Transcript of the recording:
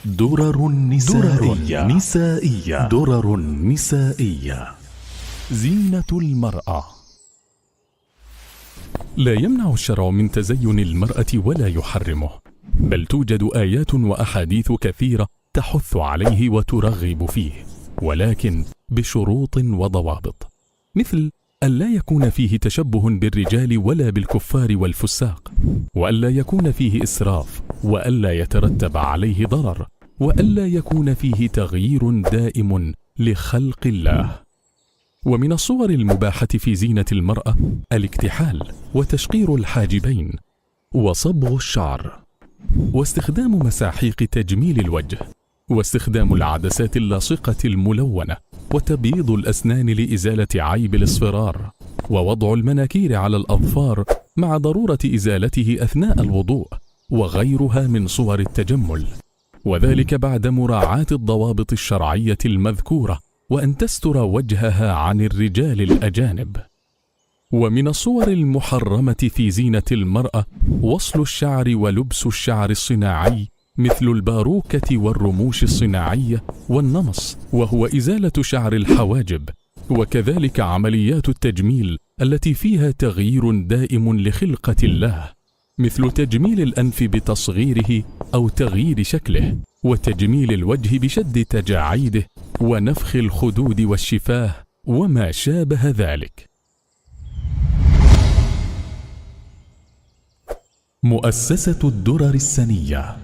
درر نسائية. درر نسائية. زينة المرأة. لا يمنع الشرع من تزين المرأة ولا يحرمه، بل توجد آيات وأحاديث كثيرة تحث عليه وترغب فيه، ولكن بشروط وضوابط، مثل ألا يكون فيه تشبه بالرجال ولا بالكفار والفساق، وألا يكون فيه إسراف، وألا يترتب عليه ضرر، وألا يكون فيه تغيير دائم لخلق الله. ومن الصور المباحة في زينة المرأة الاكتحال، وتشقير الحاجبين، وصبغ الشعر، واستخدام مساحيق تجميل الوجه، واستخدام العدسات اللاصقة الملونة، وتبييض الأسنان لإزالة عيب الاصفرار، ووضع المناكير على الأظفار مع ضرورة إزالته أثناء الوضوء، وغيرها من صور التجمل، وذلك بعد مراعاة الضوابط الشرعية المذكورة، وأن تستر وجهها عن الرجال الأجانب. ومن الصور المحرمة في زينة المرأة وصل الشعر ولبس الشعر الصناعي، مثل الباروكة والرموش الصناعية والنمص، وهو إزالة شعر الحواجب، وكذلك عمليات التجميل التي فيها تغيير دائم لخلقة الله، مثل تجميل الأنف بتصغيره أو تغيير شكله، وتجميل الوجه بشد تجاعيده، ونفخ الخدود والشفاه وما شابه ذلك. مؤسسة الدرر السنية.